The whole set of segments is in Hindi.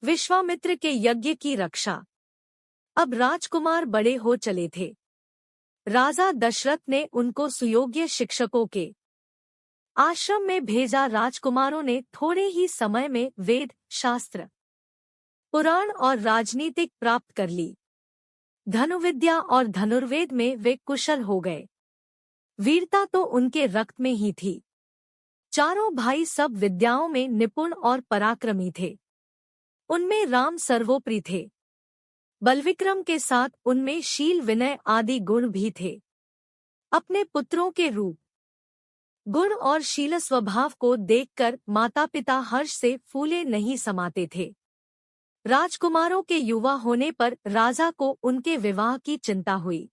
विश्वामित्र के यज्ञ की रक्षा। अब राजकुमार बड़े हो चले थे। राजा दशरथ ने उनको सुयोग्य शिक्षकों के आश्रम में भेजा। राजकुमारों ने थोड़े ही समय में वेद, शास्त्र, पुराण और राजनीतिक प्राप्त कर ली। धनुविद्या और धनुर्वेद में वे कुशल हो गए। वीरता तो उनके रक्त में ही थी। चारों भाई सब विद्याओं में निपुण और पराक्रमी थे। उनमें राम सर्वोपरि थे। बलविक्रम के साथ उनमें शील, विनय आदि गुण भी थे। अपने पुत्रों के रूप, गुण और शील स्वभाव को देखकर माता पिता हर्ष से फूले नहीं समाते थे। राजकुमारों के युवा होने पर राजा को उनके विवाह की चिंता हुई।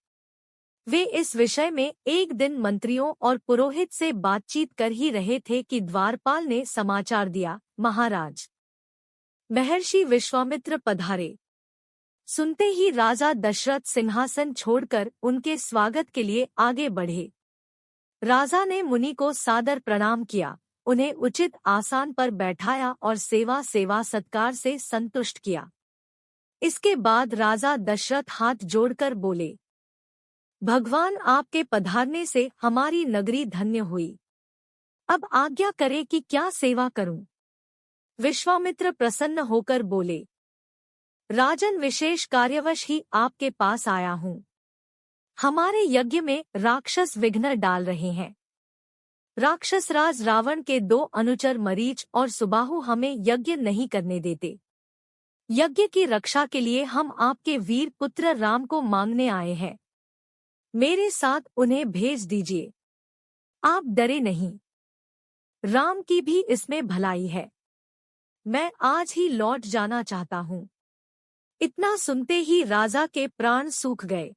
वे इस विषय में एक दिन मंत्रियों और पुरोहित से बातचीत कर ही रहे थे कि द्वारपाल ने समाचार दिया, महाराज महर्षि विश्वामित्र पधारे। सुनते ही राजा दशरथ सिंहासन छोड़कर उनके स्वागत के लिए आगे बढ़े। राजा ने मुनि को सादर प्रणाम किया, उन्हें उचित आसन पर बैठाया और सेवा सत्कार से संतुष्ट किया। इसके बाद राजा दशरथ हाथ जोड़कर बोले, भगवान आपके पधारने से हमारी नगरी धन्य हुई। अब आज्ञा करे कि क्या सेवा करूं? विश्वामित्र प्रसन्न होकर बोले, राजन, विशेष कार्यवश ही आपके पास आया हूं। हमारे यज्ञ में राक्षस विघ्न डाल रहे हैं। राक्षस राज रावण के 2 अनुचर मरीच और सुबाहु हमें यज्ञ नहीं करने देते। यज्ञ की रक्षा के लिए हम आपके वीर पुत्र राम को मांगने आए हैं। मेरे साथ उन्हें भेज दीजिए। आप डरे नहीं। राम की भी इसमें भलाई है। मैं आज ही लौट जाना चाहता हूँ। इतना सुनते ही राजा के प्राण सूख गए।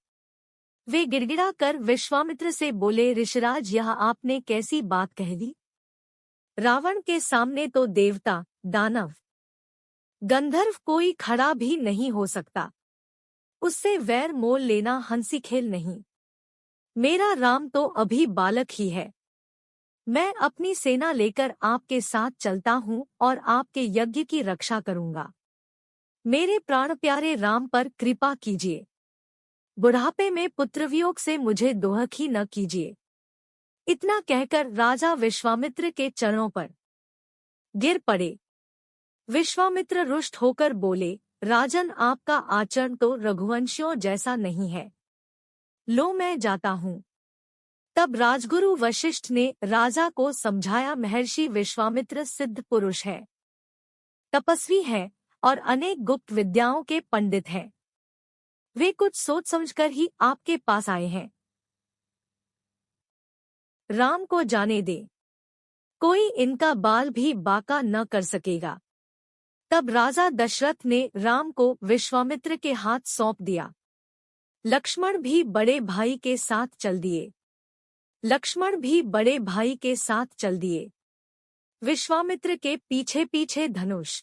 वे गिड़गिड़ा कर विश्वामित्र से बोले, ऋषिराज, यह आपने कैसी बात कह दी? रावण के सामने तो देवता, दानव, गंधर्व कोई खड़ा भी नहीं हो सकता। उससे वैर मोल लेना हंसी खेल नहीं। मेरा राम तो अभी बालक ही है। मैं अपनी सेना लेकर आपके साथ चलता हूँ और आपके यज्ञ की रक्षा करूँगा। मेरे प्राण प्यारे राम पर कृपा कीजिए। बुढ़ापे में पुत्रवियोग से मुझे दोहखी न कीजिए। इतना कहकर राजा विश्वामित्र के चरणों पर गिर पड़े। विश्वामित्र रुष्ट होकर बोले, राजन, आपका आचरण तो रघुवंशियों जैसा नहीं है। लो, मैं जाता हूँ। तब राजगुरु वशिष्ठ ने राजा को समझाया, महर्षि विश्वामित्र सिद्ध पुरुष है, तपस्वी है और अनेक गुप्त विद्याओं के पंडित हैं। वे कुछ सोच समझकर ही आपके पास आए हैं। राम को जाने दे, कोई इनका बाल भी बाका न कर सकेगा। तब राजा दशरथ ने राम को विश्वामित्र के हाथ सौंप दिया। लक्ष्मण भी बड़े भाई के साथ चल दिए। विश्वामित्र के पीछे पीछे धनुष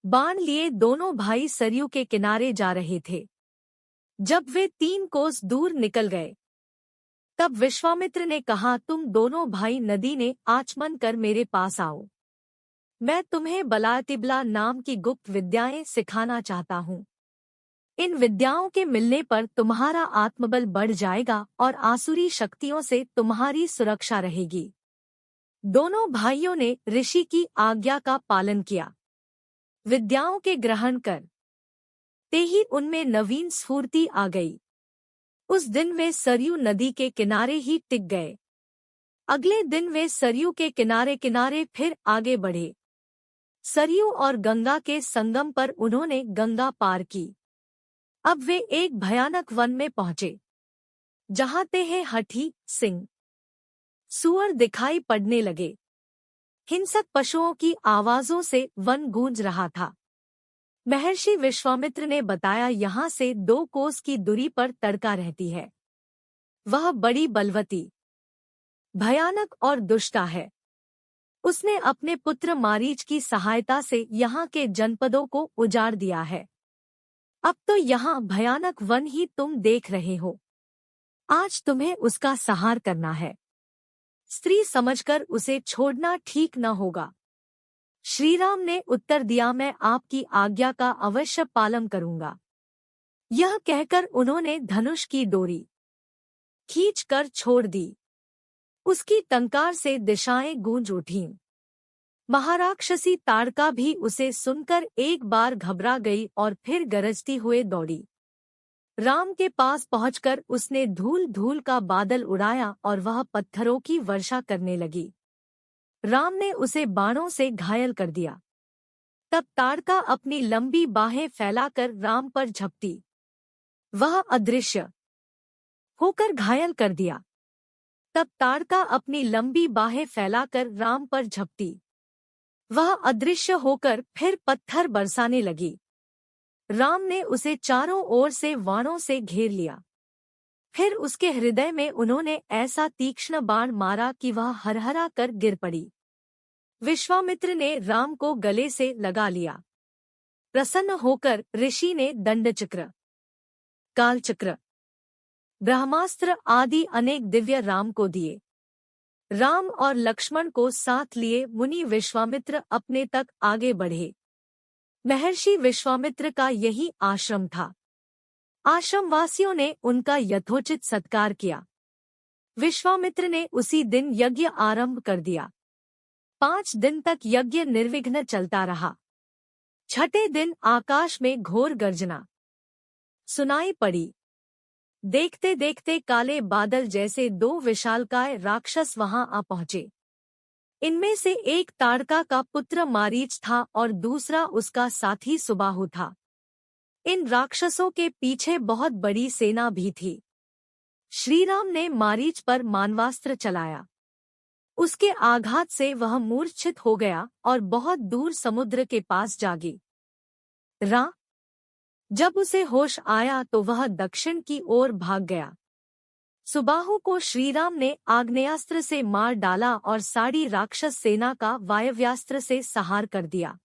बाण लिए दोनों भाई सरयू के किनारे जा रहे थे। जब वे 3 कोस दूर निकल गए, तब विश्वामित्र ने कहा, तुम दोनों भाई नदी ने आचमन कर मेरे पास आओ। मैं तुम्हें बलातिबला नाम की गुप्त विद्याएं सिखाना चाहता हूँ। इन विद्याओं के मिलने पर तुम्हारा आत्मबल बढ़ जाएगा और आसुरी शक्तियों से तुम्हारी सुरक्षा रहेगी। दोनों भाइयों ने ऋषि की आज्ञा का पालन किया। विद्याओं के ग्रहण कर ते ही उनमें नवीन स्फूर्ति आ गई। उस दिन वे सरयू नदी के किनारे ही टिक गए। अगले दिन वे सरयू के किनारे किनारे फिर आगे बढ़े। सरयू और गंगा के संगम पर उन्होंने गंगा पार की। अब वे एक भयानक वन में पहुंचे, जहां तेहे हाथी, सिंह, सूअर दिखाई पड़ने लगे। हिंसक पशुओं की आवाजों से वन गूंज रहा था। महर्षि विश्वामित्र ने बताया, यहाँ से 2 कोस की दूरी पर तड़का रहती है। वह बड़ी बलवती, भयानक और दुष्टा है। उसने अपने पुत्र मारीच की सहायता से यहाँ के जनपदों को उजाड़ दिया है। अब तो यहाँ भयानक वन ही तुम देख रहे हो। आज तुम्हें उसका संहार करना है। स्त्री समझकर उसे छोड़ना ठीक न होगा। श्रीराम ने उत्तर दिया, मैं आपकी आज्ञा का अवश्य पालन करूंगा। यह कहकर उन्होंने धनुष की डोरी खींचकर छोड़ दी। उसकी टंकार से दिशाएं गूंज उठीं। महाराक्षसी ताड़का भी उसे सुनकर एक बार घबरा गई और फिर गरजती हुए दौड़ी। राम के पास पहुंचकर उसने धूल धूल का बादल उड़ाया और वह पत्थरों की वर्षा करने लगी। राम ने उसे बाणों से घायल कर दिया। तब ताड़का अपनी लंबी बाहें फैलाकर राम पर झपटी। वह अदृश्य होकर घायल कर दिया। तब ताड़का अपनी लंबी बाहें फैलाकर राम पर झपटी। वह अदृश्य होकर फिर पत्थर बरसाने लगी। राम ने उसे चारों ओर से बाणों से घेर लिया। फिर उसके हृदय में उन्होंने ऐसा तीक्ष्ण बाण मारा कि वह हरहरा कर गिर पड़ी। विश्वामित्र ने राम को गले से लगा लिया। प्रसन्न होकर ऋषि ने दंडचक्र, कालचक्र, ब्रह्मास्त्र आदि अनेक दिव्य राम को दिए। राम और लक्ष्मण को साथ लिए मुनि विश्वामित्र अपने तक आगे बढ़े। महर्षि विश्वामित्र का यही आश्रम था। आश्रमवासियों ने उनका यथोचित सत्कार किया। विश्वामित्र ने उसी दिन यज्ञ आरंभ कर दिया। 5 दिन तक यज्ञ निर्विघ्न चलता रहा। छठे दिन आकाश में घोर गर्जना सुनाई पड़ी। देखते देखते काले बादल जैसे 2 विशालकाय राक्षस वहां आ पहुंचे। इनमें से एक ताड़का का पुत्र मारीच था और दूसरा उसका साथी सुबाहु था। इन राक्षसों के पीछे बहुत बड़ी सेना भी थी। श्रीराम ने मारीच पर मानवास्त्र चलाया। उसके आघात से वह मूर्छित हो गया और बहुत दूर समुद्र के पास जा गिरा। जब उसे होश आया तो वह दक्षिण की ओर भाग गया। सुबाहु को श्रीराम ने आग्नेयास्त्र से मार डाला और सारी राक्षस सेना का वायव्यास्त्र से संहार कर दिया।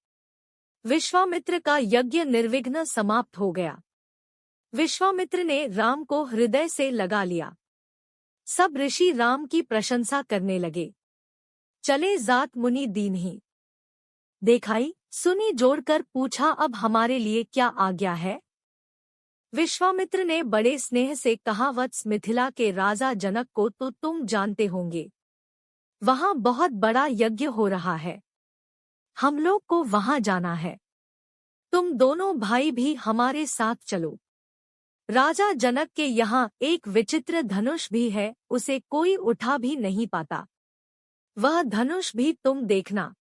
विश्वामित्र का यज्ञ निर्विघ्न समाप्त हो गया। विश्वामित्र ने राम को हृदय से लगा लिया। सब ऋषि राम की प्रशंसा करने लगे। चले जात मुनि दीनहि देखाई सुनी जोड़कर पूछा, अब हमारे लिए क्या आज्ञा है? विश्वामित्र ने बड़े स्नेह से कहा, वत्स मिथिला के राजा जनक को तो तुम जानते होंगे। वहां बहुत बड़ा यज्ञ हो रहा है। हम लोग को वहां जाना है। तुम दोनों भाई भी हमारे साथ चलो। राजा जनक के यहाँ एक विचित्र धनुष भी है, उसे कोई उठा भी नहीं पाता। वह धनुष भी तुम देखना।